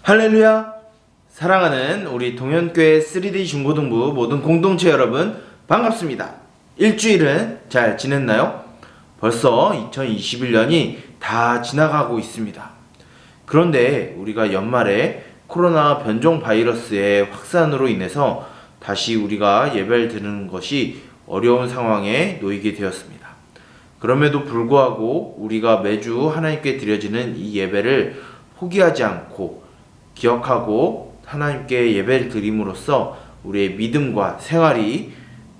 할렐루야! 사랑하는 우리 동현교회 3D 중고등부 모든 공동체 여러분 반갑습니다. 일주일은 잘 지냈나요? 벌써 2021년이 다 지나가고 있습니다. 그런데 우리가 연말에 코로나 변종 바이러스의 확산으로 인해서 다시 우리가 예배를 드리는 것이 어려운 상황에 놓이게 되었습니다. 그럼에도 불구하고 우리가 매주 하나님께 드려지는 이 예배를 포기하지 않고 기억하고 하나님께 예배를 드림으로써 우리의 믿음과 생활이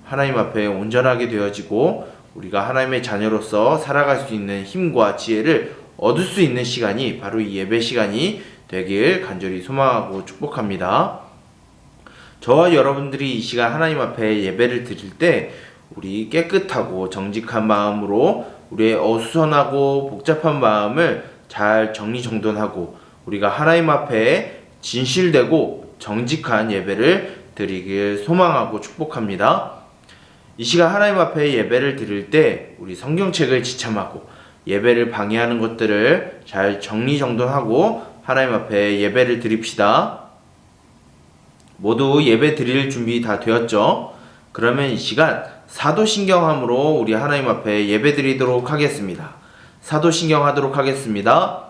하나님 앞에 온전하게 되어지고 우리가 하나님의 자녀로서 살아갈 수 있는 힘과 지혜를 얻을 수 있는 시간이 바로 이 예배 시간이 되길 간절히 소망하고 축복합니다. 저와 여러분들이 이 시간 하나님 앞에 예배를 드릴 때 우리 깨끗하고 정직한 마음으로 우리의 어수선하고 복잡한 마음을 잘 정리정돈하고 우리가 하나님 앞에 진실되고 정직한 예배를 드리길 소망하고 축복합니다. 이 시간 하나님 앞에 예배를 드릴 때 우리 성경책을 지참하고 예배를 방해하는 것들을 잘 정리정돈하고 하나님 앞에 예배를 드립시다. 모두 예배 드릴 준비 다 되었죠? 그러면 이 시간 사도신경함으로 우리 하나님 앞에 예배 드리도록 하겠습니다. 사도신경 하도록 하겠습니다.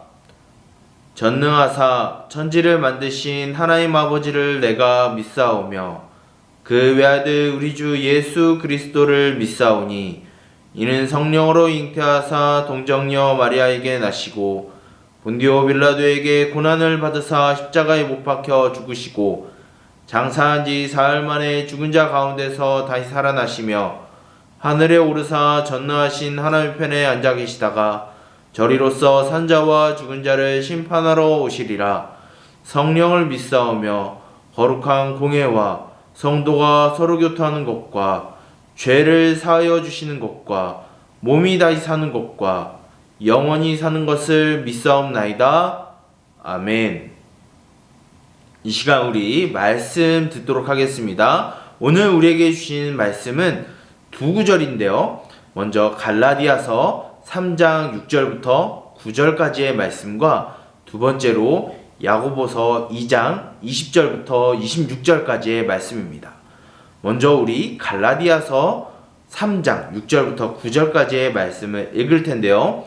전능하사 천지를 만드신 하나님 아버지를 내가 믿사오며 그 외아들 우리 주 예수 그리스도를 믿사오니 이는 성령으로 잉태하사 동정녀 마리아에게 나시고 본디오 빌라도에게 고난을 받으사 십자가에 못 박혀 죽으시고 장사한 지 사흘 만에 죽은 자 가운데서 다시 살아나시며 하늘에 오르사 전능하신 하나님 편에 앉아 계시다가 저리로서 산자와 죽은 자를 심판하러 오시리라. 성령을 믿사오며 거룩한 공회와 성도가 서로 교토하는 것과 죄를 사하여 주시는 것과 몸이 다시 사는 것과 영원히 사는 것을 믿사옵나이다. 아멘. 이 시간 우리 말씀 듣도록 하겠습니다. 오늘 우리에게 주신 말씀은 두 구절인데요. 먼저 갈라디아서 3장 6절부터 9절까지의 말씀과 두 번째로 야고보서 2장 20절부터 26절까지의 말씀입니다. 먼저 우리 갈라디아서 3장 6절부터 9절까지의 말씀을 읽을 텐데요.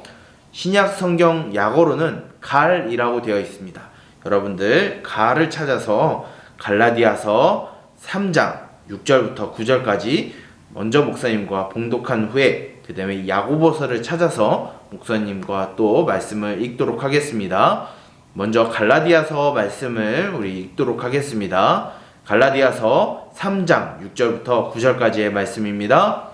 신약 성경 약어로는 갈이라고 되어 있습니다. 여러분들 갈을 찾아서 갈라디아서 3장 6절부터 9절까지 먼저 목사님과 봉독한 후에 그 다음에 야고보서를 찾아서 목사님과 또 말씀을 읽도록 하겠습니다. 먼저 갈라디아서 말씀을 우리 읽도록 하겠습니다. 갈라디아서 3장 6절부터 9절까지의 말씀입니다.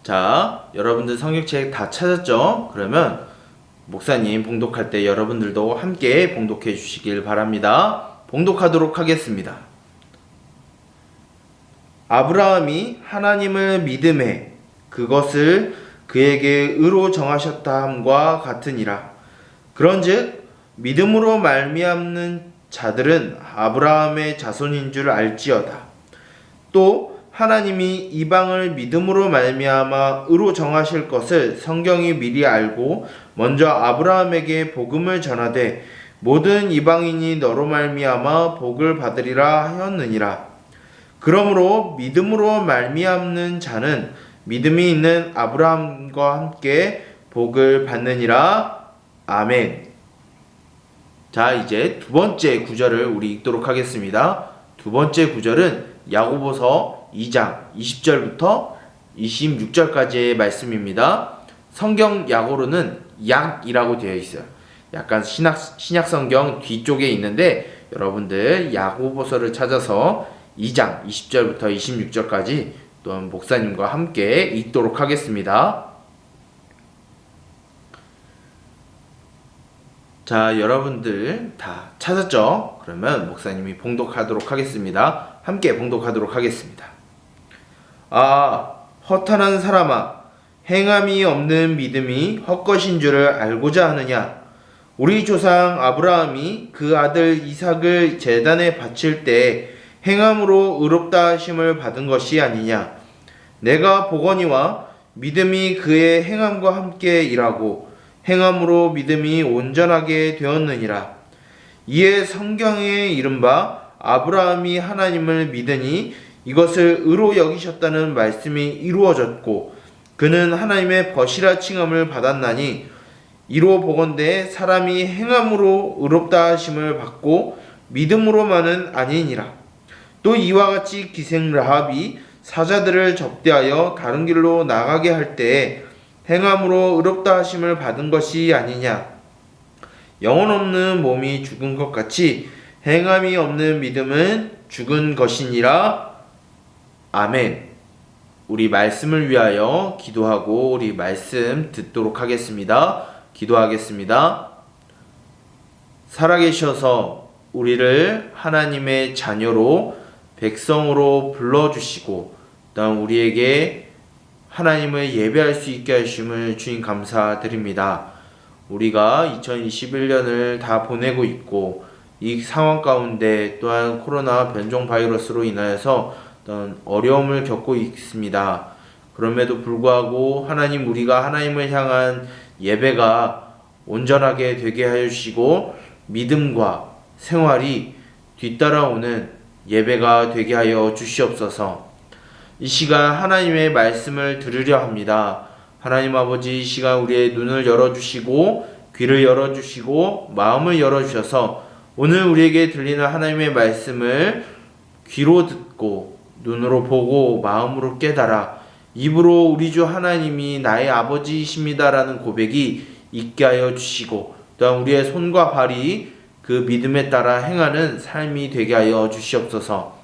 자, 여러분들 성경책 다 찾았죠? 그러면 목사님 봉독할 때 여러분들도 함께 봉독해 주시길 바랍니다. 봉독하도록 하겠습니다. 아브라함이 하나님을 믿음에 그것을 그에게 의로 정하셨다함과 같으니라. 그런즉 믿음으로 말미암는 자들은 아브라함의 자손인 줄 알지어다. 또 하나님이 이방을 믿음으로 말미암아 의로 정하실 것을 성경이 미리 알고 먼저 아브라함에게 복음을 전하되 모든 이방인이 너로 말미암아 복을 받으리라 하였느니라. 그러므로 믿음으로 말미암는 자는 믿음이 있는 아브라함과 함께 복을 받느니라. 아멘. 자, 이제 두 번째 구절을 우리 읽도록 하겠습니다. 두 번째 구절은 야고보서 2장 20절부터 26절까지의 말씀입니다. 성경 약어로는 약이라고 되어 있어요. 약간 신약 성경 뒤쪽에 있는데 여러분들 야고보서를 찾아서 2장 20절부터 26절까지 또 목사님과 함께 읽도록 하겠습니다. 자, 여러분들 다 찾았죠? 그러면 목사님이 봉독하도록 하겠습니다. 함께 봉독하도록 하겠습니다. 아, 허탄한 사람아, 행함이 없는 믿음이 헛것인 줄을 알고자 하느냐? 우리 조상 아브라함이 그 아들 이삭을 제단에 바칠 때 행함으로 의롭다 하심을 받은 것이 아니냐? 내가 보거니와 믿음이 그의 행함과 함께 일하고 행함으로 믿음이 온전하게 되었느니라. 이에 성경에 이른바 아브라함이 하나님을 믿으니 이것을 의로 여기셨다는 말씀이 이루어졌고 그는 하나님의 벗이라 칭함을 받았나니 이로 보건대 사람이 행함으로 의롭다 하심을 받고 믿음으로만은 아니니라. 또 이와 같이 기생 라합이 사자들을 접대하여 다른 길로 나가게 할 때에 행함으로 의롭다 하심을 받은 것이 아니냐. 영혼 없는 몸이 죽은 것 같이 행함이 없는 믿음은 죽은 것이니라. 아멘. 우리 말씀을 위하여 기도하고 우리 말씀 듣도록 하겠습니다. 기도하겠습니다. 살아계셔서 우리를 하나님의 자녀로 백성으로 불러주시고 또한 우리에게 하나님을 예배할 수 있게 하심을 주님 감사드립니다. 우리가 2021년을 다 보내고 있고 이 상황 가운데 또한 코로나 변종 바이러스로 인하여서 어떤 어려움을 겪고 있습니다. 그럼에도 불구하고 하나님 우리가 하나님을 향한 예배가 온전하게 되게 하여 주시고 믿음과 생활이 뒤따라오는 예배가 되게 하여 주시옵소서. 이 시간 하나님의 말씀을 들으려 합니다. 하나님 아버지 이 시간 우리의 눈을 열어주시고 귀를 열어주시고 마음을 열어주셔서 오늘 우리에게 들리는 하나님의 말씀을 귀로 듣고 눈으로 보고 마음으로 깨달아 입으로 우리 주 하나님이 나의 아버지이십니다라는 고백이 있게 하여 주시고 또한 우리의 손과 발이 그 믿음에 따라 행하는 삶이 되게 하여 주시옵소서.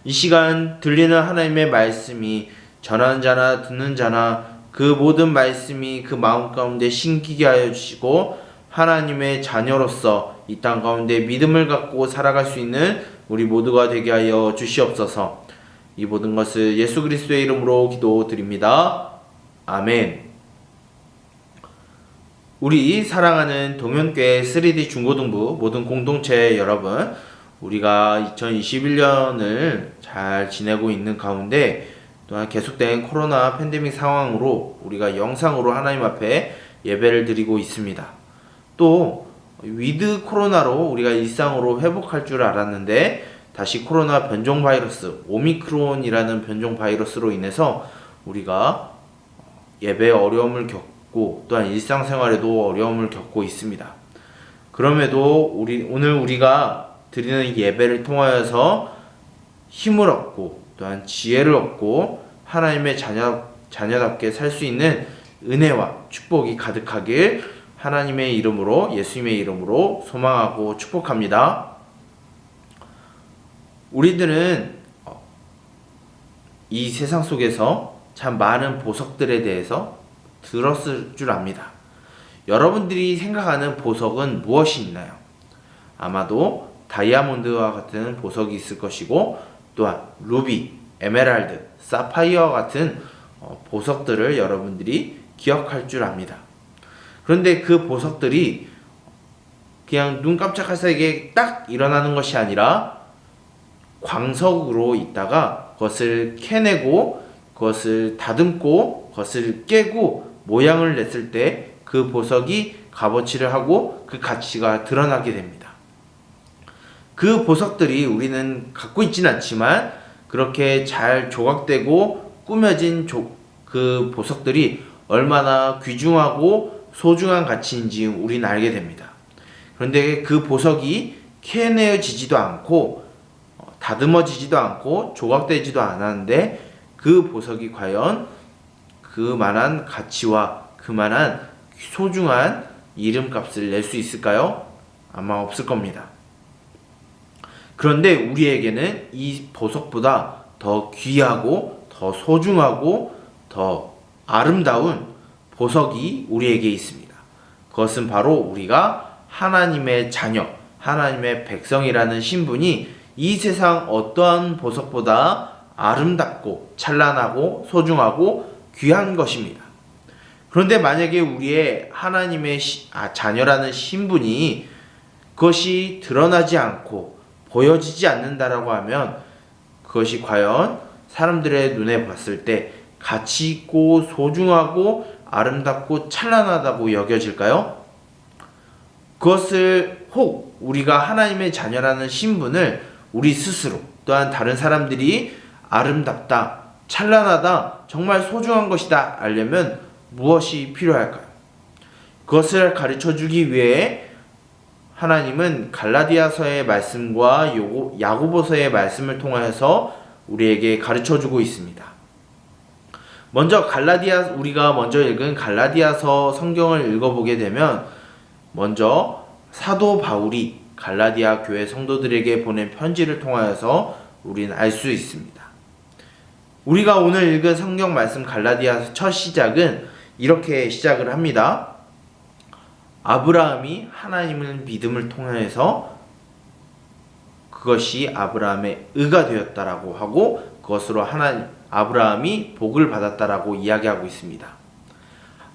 이 시간 들리는 하나님의 말씀이 전하는 자나 듣는 자나 그 모든 말씀이 그 마음 가운데 심기게 하여 주시고 하나님의 자녀로서 이 땅 가운데 믿음을 갖고 살아갈 수 있는 우리 모두가 되게 하여 주시옵소서. 이 모든 것을 예수 그리스도의 이름으로 기도드립니다. 아멘. 우리 사랑하는 동현교회 3D 중고등부 모든 공동체 여러분, 우리가 2021년을 잘 지내고 있는 가운데 또한 계속된 코로나 팬데믹 상황으로 우리가 영상으로 하나님 앞에 예배를 드리고 있습니다. 또 위드 코로나로 우리가 일상으로 회복할 줄 알았는데 다시 코로나 변종 바이러스 오미크론이라는 변종 바이러스로 인해서 우리가 예배에 어려움을 겪고 또한 일상생활에도 어려움을 겪고 있습니다. 그럼에도 오늘 우리가 드리는 예배를 통하여서 힘을 얻고 또한 지혜를 얻고 하나님의 자녀답게 살 수 있는 은혜와 축복이 가득하길 하나님의 이름으로 예수님의 이름으로 소망하고 축복합니다. 우리들은 이 세상 속에서 참 많은 보석들에 대해서 들었을 줄 압니다. 여러분들이 생각하는 보석은 무엇이 있나요? 아마도 다이아몬드와 같은 보석이 있을 것이고 또한 루비, 에메랄드, 사파이어와 같은 보석들을 여러분들이 기억할 줄 압니다. 그런데 그 보석들이 그냥 눈 깜짝할 사이에 딱 일어나는 것이 아니라 광석으로 있다가 그것을 캐내고 그것을 다듬고 그것을 깨고 모양을 냈을 때 그 보석이 값어치를 하고 그 가치가 드러나게 됩니다. 그 보석들이 우리는 갖고 있지는 않지만 그렇게 잘 조각되고 꾸며진 그 보석들이 얼마나 귀중하고 소중한 가치인지 우리는 알게 됩니다. 그런데 그 보석이 캐내어지지도 않고 다듬어지지도 않고 조각되지도 않았는데 그 보석이 과연 그만한 가치와 그만한 소중한 이름값을 낼 수 있을까요? 아마 없을 겁니다. 그런데 우리에게는 이 보석보다 더 귀하고 더 소중하고 더 아름다운 보석이 우리에게 있습니다. 그것은 바로 우리가 하나님의 자녀, 하나님의 백성이라는 신분이 이 세상 어떠한 보석보다 아름답고 찬란하고 소중하고 귀한 것입니다. 그런데 만약에 우리의 하나님의 자녀라는 신분이 그것이 드러나지 않고 보여지지 않는다라고 하면 그것이 과연 사람들의 눈에 봤을 때 가치 있고 소중하고 아름답고 찬란하다고 여겨질까요? 그것을 혹 우리가 하나님의 자녀라는 신분을 우리 스스로 또한 다른 사람들이 아름답다, 찬란하다, 정말 소중한 것이다 알려면 무엇이 필요할까요? 그것을 가르쳐 주기 위해 하나님은 갈라디아서의 말씀과 야고보서의 말씀을 통하여서 우리에게 가르쳐 주고 있습니다. 먼저 우리가 먼저 읽은 갈라디아서 성경을 읽어보게 되면 먼저 사도 바울이 갈라디아 교회 성도들에게 보낸 편지를 통하여서 우리는 알 수 있습니다. 우리가 오늘 읽은 성경 말씀 갈라디아서 첫 시작은 이렇게 시작을 합니다. 아브라함이 하나님을 믿음을 통해서 그것이 아브라함의 의가 되었다라고 하고 그것으로 아브라함이 복을 받았다라고 이야기하고 있습니다.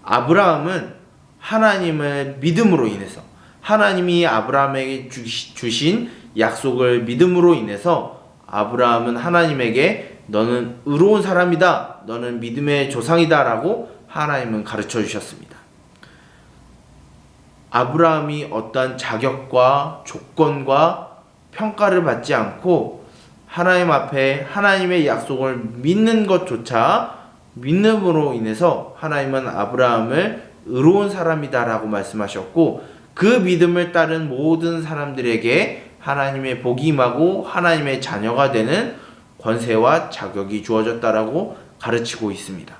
아브라함은 하나님을 믿음으로 인해서 하나님이 아브라함에게 주신 약속을 믿음으로 인해서 아브라함은 하나님에게 너는 의로운 사람이다, 너는 믿음의 조상이다 라고 하나님은 가르쳐 주셨습니다. 아브라함이 어떠한 자격과 조건과 평가를 받지 않고 하나님 앞에 하나님의 약속을 믿는 것조차 믿음으로 인해서 하나님은 아브라함을 의로운 사람이다 라고 말씀하셨고 그 믿음을 따른 모든 사람들에게 하나님의 복이 임하고 하나님의 자녀가 되는 권세와 자격이 주어졌다라고 가르치고 있습니다.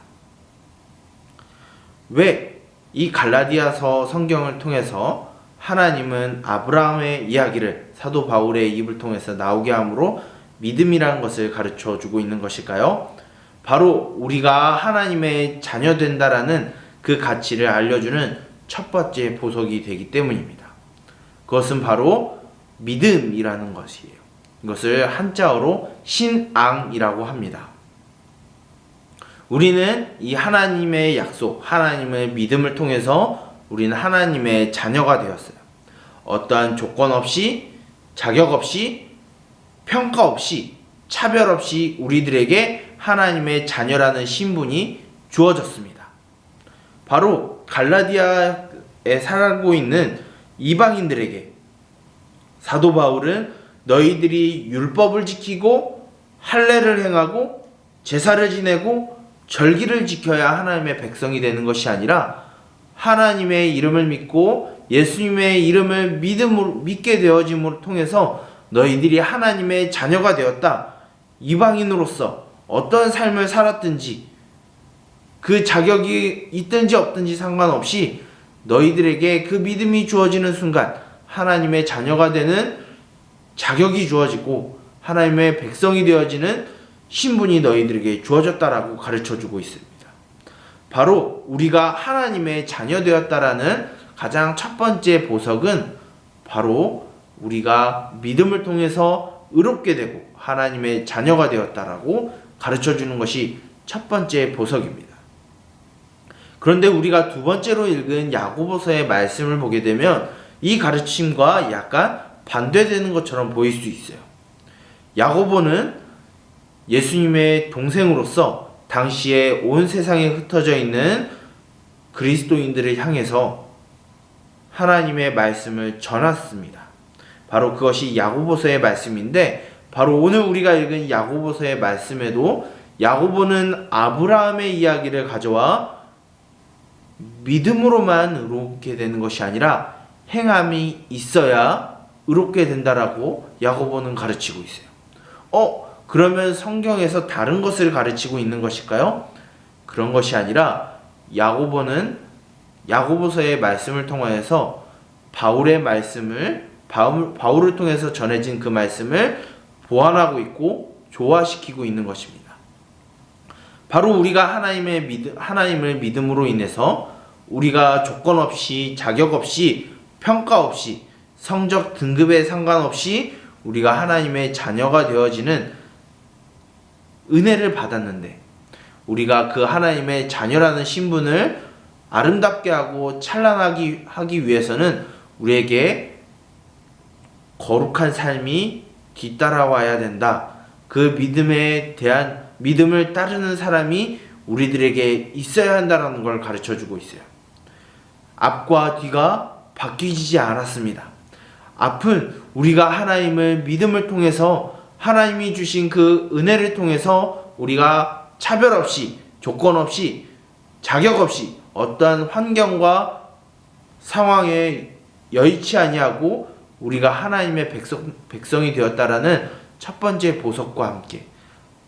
왜 이 갈라디아서 성경을 통해서 하나님은 아브라함의 이야기를 사도 바울의 입을 통해서 나오게 함으로 믿음이라는 것을 가르쳐 주고 있는 것일까요? 바로 우리가 하나님의 자녀 된다라는 그 가치를 알려주는 첫 번째 보석이 되기 때문입니다. 그것은 바로 믿음이라는 것이에요. 이것을 한자어로 신앙이라고 합니다. 우리는 이 하나님의 약속, 하나님의 믿음을 통해서 우리는 하나님의 자녀가 되었어요. 어떠한 조건 없이, 자격 없이, 평가 없이, 차별 없이 우리들에게 하나님의 자녀라는 신분이 주어졌습니다. 바로 갈라디아에 살고 있는 이방인들에게 사도 바울은 너희들이 율법을 지키고 할례를 행하고 제사를 지내고 절기를 지켜야 하나님의 백성이 되는 것이 아니라 하나님의 이름을 믿고 예수님의 이름을 믿게 되어짐을 통해서 너희들이 하나님의 자녀가 되었다. 이방인으로서 어떤 삶을 살았든지 그 자격이 있든지 없든지 상관없이 너희들에게 그 믿음이 주어지는 순간 하나님의 자녀가 되는 자격이 주어지고 하나님의 백성이 되어지는 신분이 너희들에게 주어졌다라고 가르쳐주고 있습니다. 바로 우리가 하나님의 자녀 되었다라는 가장 첫 번째 보석은 바로 우리가 믿음을 통해서 의롭게 되고 하나님의 자녀가 되었다라고 가르쳐주는 것이 첫 번째 보석입니다. 그런데 우리가 두 번째로 읽은 야고보서의 말씀을 보게 되면 이 가르침과 약간 반대되는 것처럼 보일 수 있어요. 야고보는 예수님의 동생으로서 당시에 온 세상에 흩어져 있는 그리스도인들을 향해서 하나님의 말씀을 전했습니다. 바로 그것이 야고보서의 말씀인데 바로 오늘 우리가 읽은 야고보서의 말씀에도 야고보는 아브라함의 이야기를 가져와 믿음으로만 의롭게 되는 것이 아니라 행함이 있어야 의롭게 된다라고 야고보는 가르치고 있어요. 그러면 성경에서 다른 것을 가르치고 있는 것일까요? 그런 것이 아니라 야고보는 야고보서의 말씀을 통하여서 바울의 말씀을 바울을 통해서 전해진 그 말씀을 보완하고 있고 조화시키고 있는 것입니다. 바로 우리가 하나님을 믿음으로 인해서 우리가 조건 없이 자격 없이 평가 없이 성적 등급에 상관없이 우리가 하나님의 자녀가 되어지는 은혜를 받았는데 우리가 그 하나님의 자녀라는 신분을 아름답게 하고 찬란하게 하기 위해서는 우리에게 거룩한 삶이 뒤따라와야 된다. 그 믿음에 대한 믿음을 따르는 사람이 우리들에게 있어야 한다는 걸 가르쳐 주고 있어요. 앞과 뒤가 바뀌지 않았습니다. 앞은 우리가 하나님을 믿음을 통해서 하나님이 주신 그 은혜를 통해서 우리가 차별 없이, 조건 없이, 자격 없이 어떠한 환경과 상황에 여의치 아니하고 우리가 하나님의 백성이 되었다라는 첫 번째 보석과 함께,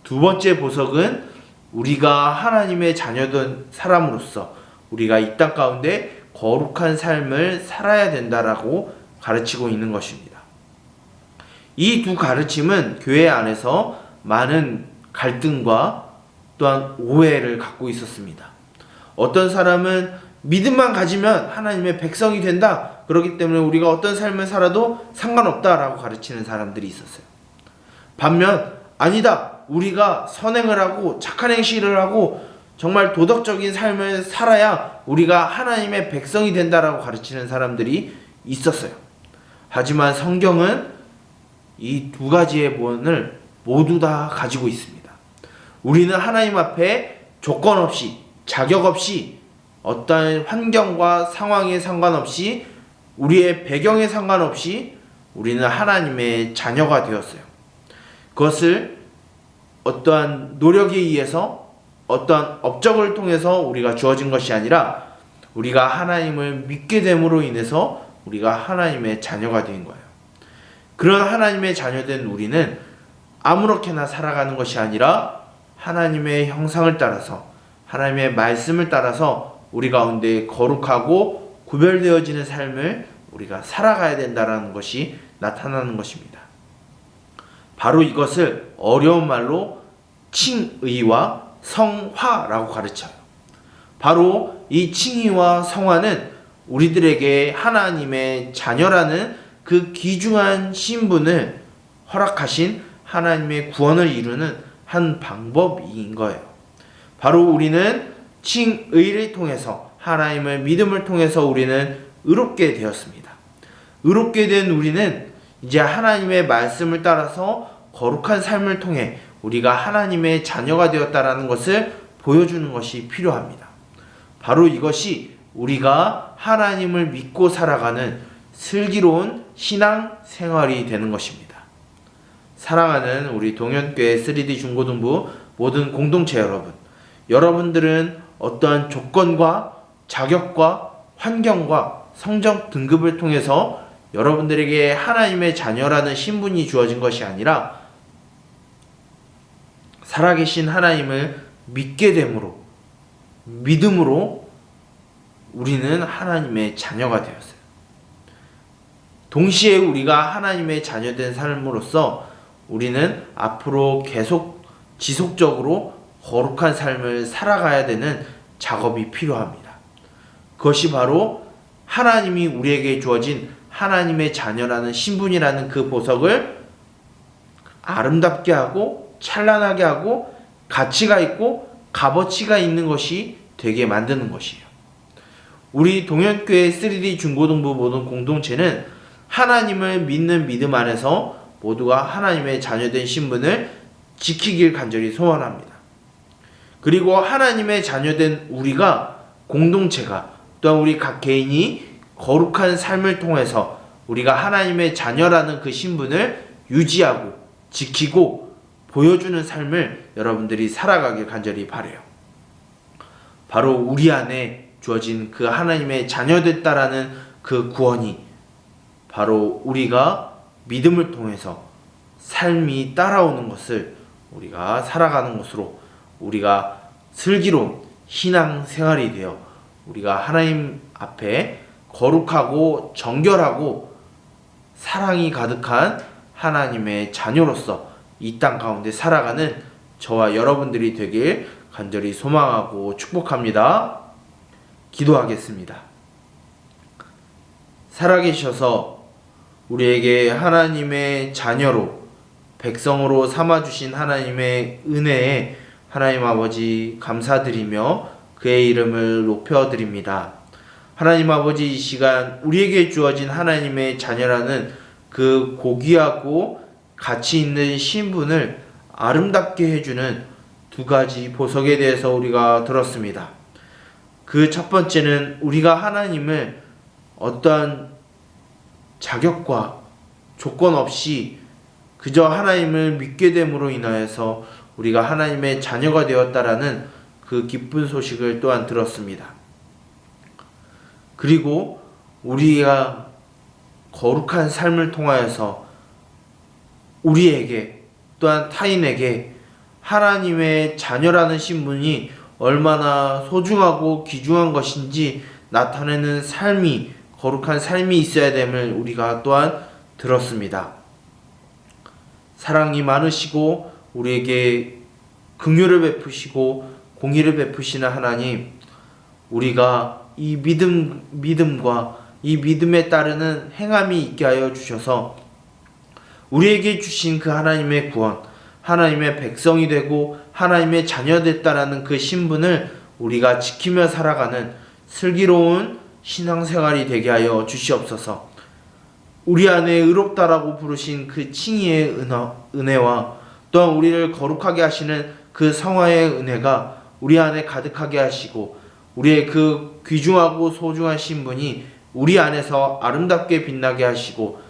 두 번째 보석은 우리가 하나님의 자녀된 사람으로서 우리가 이 땅 가운데 거룩한 삶을 살아야 된다라고 가르치고 있는 것입니다. 이 두 가르침은 교회 안에서 많은 갈등과 또한 오해를 갖고 있었습니다. 어떤 사람은 믿음만 가지면 하나님의 백성이 된다, 그렇기 때문에 우리가 어떤 삶을 살아도 상관없다라고 가르치는 사람들이 있었어요. 반면 아니다, 우리가 선행을 하고 착한 행실을 하고 정말 도덕적인 삶을 살아야 우리가 하나님의 백성이 된다라고 가르치는 사람들이 있었어요. 하지만 성경은 이 두 가지의 본을 모두 다 가지고 있습니다. 우리는 하나님 앞에 조건 없이, 자격 없이, 어떠한 환경과 상황에 상관없이, 우리의 배경에 상관없이 우리는 하나님의 자녀가 되었어요. 그것을 어떠한 노력에 의해서, 어떠한 업적을 통해서 우리가 주어진 것이 아니라 우리가 하나님을 믿게 됨으로 인해서 우리가 하나님의 자녀가 된 거예요. 그런 하나님의 자녀된 우리는 아무렇게나 살아가는 것이 아니라 하나님의 형상을 따라서, 하나님의 말씀을 따라서 우리 가운데 거룩하고 구별되어지는 삶을 우리가 살아가야 된다는 것이 나타나는 것입니다. 바로 이것을 어려운 말로 칭의와 성화라고 가르쳐요. 바로 이 칭의와 성화는 우리들에게 하나님의 자녀라는 그 귀중한 신분을 허락하신 하나님의 구원을 이루는 한 방법인 거예요. 바로 우리는 칭의를 통해서, 하나님을 믿음을 통해서 우리는 의롭게 되었습니다. 의롭게 된 우리는 이제 하나님의 말씀을 따라서 거룩한 삶을 통해 우리가 하나님의 자녀가 되었다라는 것을 보여주는 것이 필요합니다. 바로 이것이 우리가 하나님을 믿고 살아가는 슬기로운 신앙 생활이 되는 것입니다. 사랑하는 우리 동현교회 3D 중고등부 모든 공동체 여러분, 여러분들은 어떠한 조건과 자격과 환경과 성적 등급을 통해서 여러분들에게 하나님의 자녀라는 신분이 주어진 것이 아니라 살아계신 하나님을 믿게 됨으로, 믿음으로 우리는 하나님의 자녀가 되었어요. 동시에 우리가 하나님의 자녀된 삶으로서 우리는 앞으로 계속 지속적으로 거룩한 삶을 살아가야 되는 작업이 필요합니다. 그것이 바로 하나님이 우리에게 주어진 하나님의 자녀라는 신분이라는 그 보석을 아름답게 하고 찬란하게 하고 가치가 있고 값어치가 있는 것이 되게 만드는 것이에요. 우리 동현교회 3D 중고등부 모든 공동체는 하나님을 믿는 믿음 안에서 모두가 하나님의 자녀된 신분을 지키길 간절히 소원합니다. 그리고 하나님의 자녀된 우리가, 공동체가, 또한 우리 각 개인이 거룩한 삶을 통해서 우리가 하나님의 자녀라는 그 신분을 유지하고 지키고 보여주는 삶을 여러분들이 살아가길 간절히 바라요. 바로 우리 안에 주어진 그 하나님의 자녀됐다라는 그 구원이 바로 우리가 믿음을 통해서 삶이 따라오는 것을 우리가 살아가는 것으로 우리가 슬기로운 신앙 생활이 되어 우리가 하나님 앞에 거룩하고 정결하고 사랑이 가득한 하나님의 자녀로서 이 땅 가운데 살아가는 저와 여러분들이 되길 간절히 소망하고 축복합니다. 기도하겠습니다. 살아계셔서 우리에게 하나님의 자녀로, 백성으로 삼아주신 하나님의 은혜에 하나님 아버지 감사드리며 그의 이름을 높여드립니다. 하나님 아버지, 이 시간 우리에게 주어진 하나님의 자녀라는 그 고귀하고 가치 있는 신분을 아름답게 해주는 두 가지 보석에 대해서 우리가 들었습니다. 그 첫 번째는 우리가 하나님을 어떠한 자격과 조건 없이 그저 하나님을 믿게 됨으로 인하여서 우리가 하나님의 자녀가 되었다라는 그 기쁜 소식을 또한 들었습니다. 그리고 우리가 거룩한 삶을 통하여서 우리에게 또한 타인에게 하나님의 자녀라는 신분이 얼마나 소중하고 귀중한 것인지 나타내는 삶이, 거룩한 삶이 있어야 됨을 우리가 또한 들었습니다. 사랑이 많으시고 우리에게 긍휼을 베푸시고 공의를 베푸시는 하나님, 우리가 이 믿음과 이 믿음에 따르는 행함이 있게 하여 주셔서 우리에게 주신 그 하나님의 구원, 하나님의 백성이 되고 하나님의 자녀 됐다라는 그 신분을 우리가 지키며 살아가는 슬기로운 신앙생활이 되게 하여 주시옵소서. 우리 안에 의롭다라고 부르신 그 칭의의 은혜와 또한 우리를 거룩하게 하시는 그 성화의 은혜가 우리 안에 가득하게 하시고 우리의 그 귀중하고 소중한 신분이 우리 안에서 아름답게 빛나게 하시고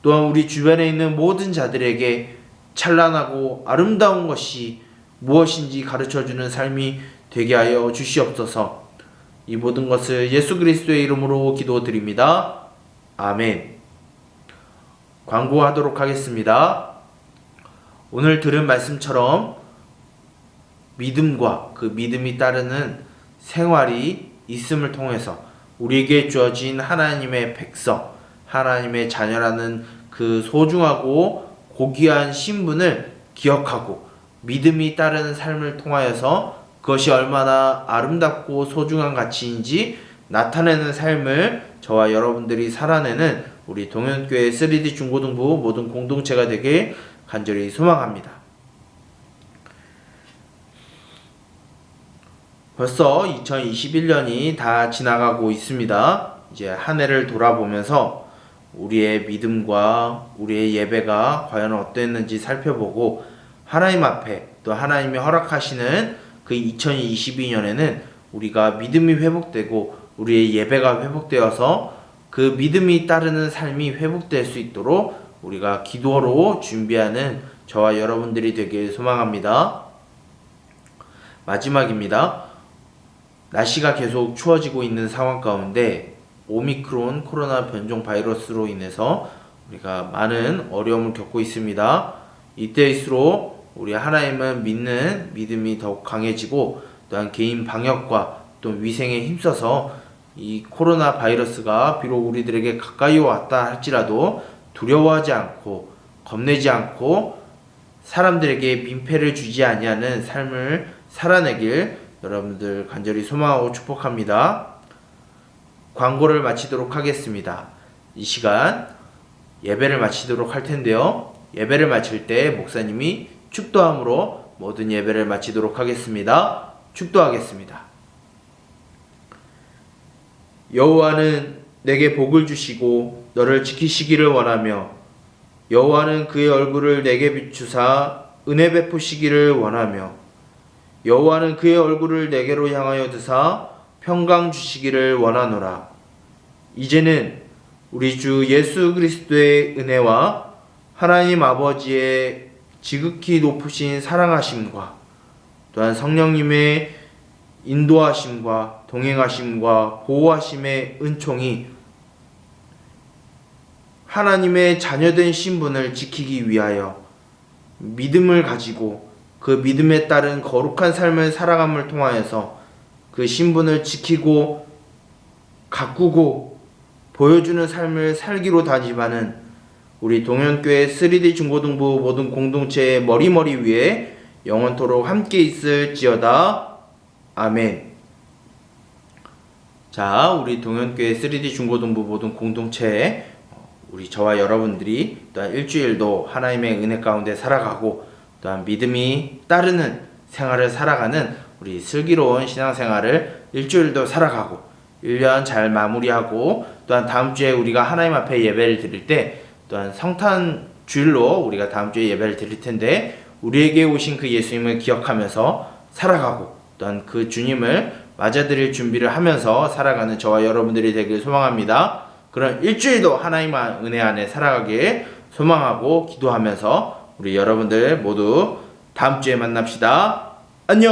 또한 우리 주변에 있는 모든 자들에게 찬란하고 아름다운 것이 무엇인지 가르쳐주는 삶이 되게 하여 주시옵소서. 이 모든 것을 예수 그리스도의 이름으로 기도드립니다. 아멘. 광고하도록 하겠습니다. 오늘 들은 말씀처럼 믿음과 그 믿음이 따르는 생활이 있음을 통해서 우리에게 주어진 하나님의 백성, 하나님의 자녀라는 그 소중하고 고귀한 신분을 기억하고 믿음이 따르는 삶을 통하여서 그것이 얼마나 아름답고 소중한 가치인지 나타내는 삶을 저와 여러분들이 살아내는 우리 동현교회 3D 중고등부 모든 공동체가 되길 간절히 소망합니다. 벌써 2021년이 다 지나가고 있습니다. 이제 한 해를 돌아보면서 우리의 믿음과 우리의 예배가 과연 어땠는지 살펴보고 하나님 앞에 또 하나님이 허락하시는 그 2022년에는 우리가 믿음이 회복되고 우리의 예배가 회복되어서 그 믿음이 따르는 삶이 회복될 수 있도록 우리가 기도로 준비하는 저와 여러분들이 되길 소망합니다. 마지막입니다. 날씨가 계속 추워지고 있는 상황 가운데 오미크론 코로나 변종 바이러스로 인해서 우리가 많은 어려움을 겪고 있습니다. 이때일수록 우리 하나님을 믿는 믿음이 더욱 강해지고 또한 개인 방역과 또 위생에 힘써서 이 코로나 바이러스가 비록 우리들에게 가까이 왔다 할지라도 두려워하지 않고 겁내지 않고 사람들에게 민폐를 주지 아니하는 삶을 살아내길 여러분들 간절히 소망하고 축복합니다. 광고를 마치도록 하겠습니다. 이 시간 예배를 마치도록 할 텐데요. 예배를 마칠 때 목사님이 축도함으로 모든 예배를 마치도록 하겠습니다. 축도하겠습니다. 여호와는 내게 복을 주시고 너를 지키시기를 원하며 여호와는 그의 얼굴을 내게 비추사 은혜 베푸시기를 원하며 여호와는 그의 얼굴을 내게로 향하여 드사 평강 주시기를 원하노라. 이제는 우리 주 예수 그리스도의 은혜와 하나님 아버지의 지극히 높으신 사랑하심과 또한 성령님의 인도하심과 동행하심과 보호하심의 은총이 하나님의 자녀된 신분을 지키기 위하여 믿음을 가지고 그 믿음에 따른 거룩한 삶을 살아감을 통하여서 그 신분을 지키고 가꾸고 보여주는 삶을 살기로 다짐하는 우리 동현교회 3D 중고등부 모든 공동체의 머리머리 위에 영원토록 함께 있을지어다. 아멘. 자, 우리 동현교회 3D 중고등부 모든 공동체에 우리 저와 여러분들이 또한 일주일도 하나님의 은혜 가운데 살아가고 또한 믿음이 따르는 생활을 살아가는 우리 슬기로운 신앙생활을 일주일도 살아가고 1년 잘 마무리하고 또한 다음 주에 우리가 하나님 앞에 예배를 드릴 때 또한 성탄 주일로 우리가 다음 주에 예배를 드릴 텐데 우리에게 오신 그 예수님을 기억하면서 살아가고 또한 그 주님을 맞아들일 준비를 하면서 살아가는 저와 여러분들이 되길 소망합니다. 그런 일주일도 하나님의 은혜 안에 살아가길 소망하고 기도하면서 우리 여러분들 모두 다음 주에 만납시다. 안녕.